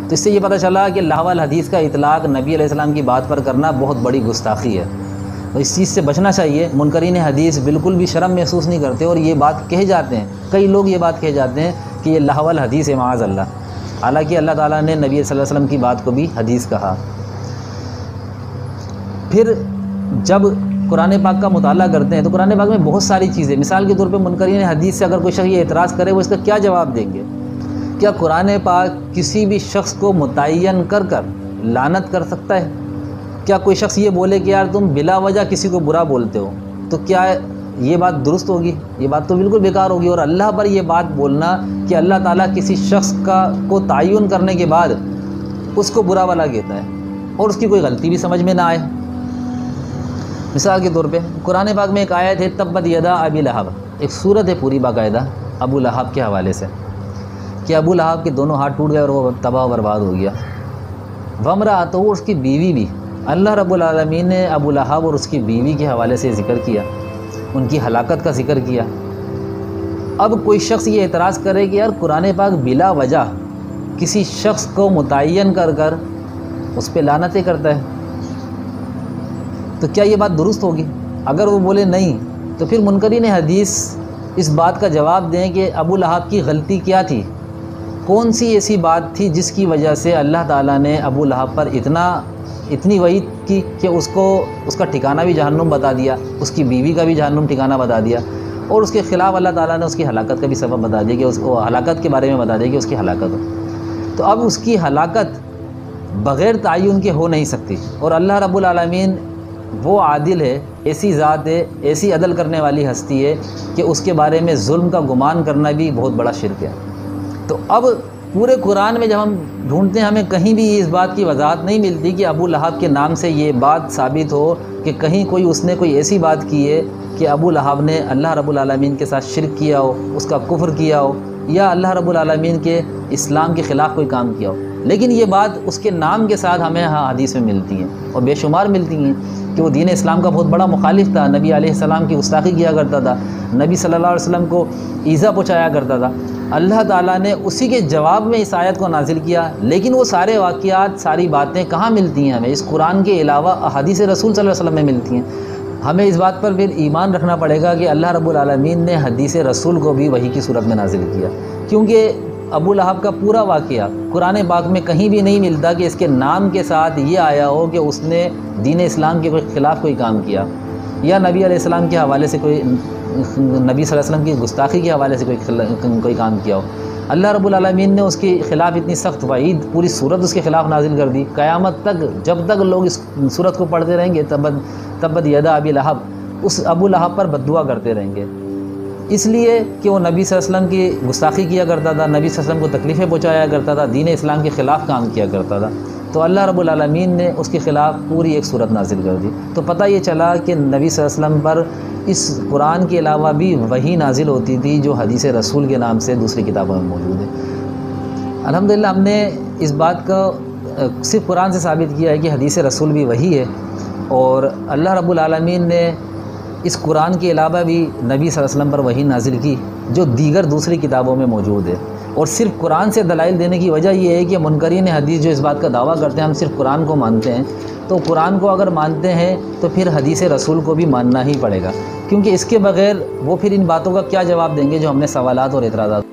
تو اس سے یہ پتہ چلا کہ لہو الحدیث کا اطلاق نبی علیہ السلام کی بات پر کرنا بہت بڑی گستاخی ہے، تو اس چیز سے بچنا چاہیے۔ منکرین حدیث بالکل بھی شرم محسوس نہیں کرتے اور یہ بات کہے جاتے ہیں، کئی لوگ یہ بات کہے جاتے ہیں کہ یہ لہو الحدیث ہے معاذ اللہ، حالانکہ اللہ تعالیٰ نے نبی صلی اللہ علیہ وسلم کی بات کو بھی حدیث کہا۔ پھر جب قرآن پاک کا مطالعہ کرتے ہیں تو قرآن پاک میں بہت ساری چیزیں، مثال کے طور پہ منکرین حدیث سے اگر کوئی شخص یہ اعتراض کرے وہ اس کا کیا جواب دیں گے؟ کیا قرآن پاک کسی بھی شخص کو متعین کر کر لعنت کر سکتا ہے؟ کیا کوئی شخص یہ بولے کہ یار تم بلا وجہ کسی کو برا بولتے ہو، تو کیا یہ بات درست ہوگی؟ یہ بات تو بالکل بیکار ہوگی۔ اور اللہ پر یہ بات بولنا کہ اللہ تعالیٰ کسی شخص کو تعین کرنے کے بعد اس کو برا بھلا کہتا ہے اور اس کی کوئی غلطی بھی سمجھ میں نہ آئے۔ مثال کے طور پہ قرآن پاک میں ایک آیت ہے تبت یدا ابی لہب، ایک صورت ہے پوری باقاعدہ ابو لہب کے حوالے سے کہ ابو لہب کے دونوں ہاتھ ٹوٹ گئے اور وہ تباہ و برباد ہو گیا۔ وامرأتہ، اس کی بیوی بھی، اللہ رب العالمین نے ابو لہب اور اس کی بیوی کے حوالے سے ذکر کیا، ان کی ہلاکت کا ذکر کیا۔ اب کوئی شخص یہ اعتراض کرے کہ یار قرآن پاک بلا وجہ کسی شخص کو متعین کر کر اس پہ لعنتیں کرتا ہے، تو کیا یہ بات درست ہوگی؟ اگر وہ بولے نہیں تو پھر منکرین حدیث اس بات کا جواب دیں کہ ابو لہب کی غلطی کیا تھی، کون سی ایسی بات تھی جس کی وجہ سے اللہ تعالیٰ نے ابو لہب پر اتنی وعید کی کہ اس کا ٹھکانہ بھی جہنم بتا دیا، اس کی بیوی کا بھی جہنم ٹھکانہ بتا دیا، اور اس کے خلاف اللہ تعالیٰ نے اس کی ہلاکت کا بھی سبب بتا دیا کہ اس کو ہلاکت کے بارے میں بتا دیا کہ اس کی ہلاکت ہو۔ تو اب اس کی ہلاکت بغیر تعین کے ہو نہیں سکتی، اور اللہ رب العالمین وہ عادل ہے، ایسی ذات ہے، ایسی عدل کرنے والی ہستی ہے کہ اس کے بارے میں ظلم کا گمان کرنا بھی بہت بڑا شرک ہے۔ تو اب پورے قرآن میں جب ہم ڈھونڈتے ہیں ہمیں کہیں بھی اس بات کی وضاحت نہیں ملتی کہ ابو لہب کے نام سے یہ بات ثابت ہو کہ کہیں اس نے کوئی ایسی بات کی ہے کہ ابو لہب نے اللہ رب العالمین کے ساتھ شرک کیا ہو، اس کا کفر کیا ہو، یا اللہ رب العالمین کے اسلام کے خلاف کوئی کام کیا ہو۔ لیکن یہ بات اس کے نام کے ساتھ ہمیں حدیث میں ملتی ہیں اور بے شمار ملتی ہیں کہ وہ دین اسلام کا بہت بڑا مخالف تھا، نبی علیہ السلام کی گستاخی کیا کرتا تھا، نبی صلی اللہ علیہ وسلم کو ایذا پہنچایا کرتا تھا۔ اللہ تعالیٰ نے اسی کے جواب میں اس آیت کو نازل کیا، لیکن وہ سارے واقعات، ساری باتیں کہاں ملتی ہیں؟ ہمیں اس قرآن کے علاوہ احادیث رسول صلی اللہ علیہ وسلم میں ملتی ہیں۔ ہمیں اس بات پر پھر ایمان رکھنا پڑے گا کہ اللہ رب العالمین نے حدیث رسول کو بھی وحی کی صورت میں نازل کیا، کیونکہ ابو لہب کا پورا واقعہ قرآن پاک میں کہیں بھی نہیں ملتا کہ اس کے نام کے ساتھ یہ آیا ہو کہ اس نے دین اسلام کے خلاف کوئی کام کیا، یا نبی علیہ السلام کے حوالے سے کوئی، نبی صلی اللہ علیہ وسلم کی گستاخی کے حوالے سے کوئی کام کیا ہو۔ اللہ رب العالمین نے اس کے خلاف اتنی سخت وعید، پوری صورت اس کے خلاف نازل کر دی۔ قیامت تک جب تک لوگ اس صورت کو پڑھتے رہیں گے تبت یدا ابی لہب، اس ابو لہب پر بد دعا کرتے رہیں گے، اس لیے کہ وہ نبی صلی اللہ علیہ وسلم کی گستاخی کیا کرتا تھا، نبی صلی اللہ علیہ وسلم کو تکلیفیں پہنچایا کرتا تھا، دین اسلام کے خلاف کام کیا کرتا تھا، تو اللہ رب العالمین نے اس کے خلاف پوری ایک صورت نازل کر دی۔ تو پتہ یہ چلا کہ نبی صلی اللہ علیہ وسلم پر اس قرآن کے علاوہ بھی وحی نازل ہوتی تھی جو حدیث رسول کے نام سے دوسری کتابوں میں موجود ہے۔ الحمدللہ ہم نے اس بات کو صرف قرآن سے ثابت کیا ہے کہ حدیث رسول بھی وحی ہے، اور اللہ رب العالمین نے اس قرآن کے علاوہ بھی نبی صلی اللہ علیہ وسلم پر وحی نازل کی جو دیگر دوسری کتابوں میں موجود ہے۔ اور صرف قرآن سے دلائل دینے کی وجہ یہ ہے کہ منکرین حدیث جو اس بات کا دعویٰ کرتے ہیں ہم صرف قرآن کو مانتے ہیں، تو قرآن کو اگر مانتے ہیں تو پھر حدیث رسول کو بھی ماننا ہی پڑے گا، کیونکہ اس کے بغیر وہ پھر ان باتوں کا کیا جواب دیں گے جو ہم نے سوالات اور اعتراضات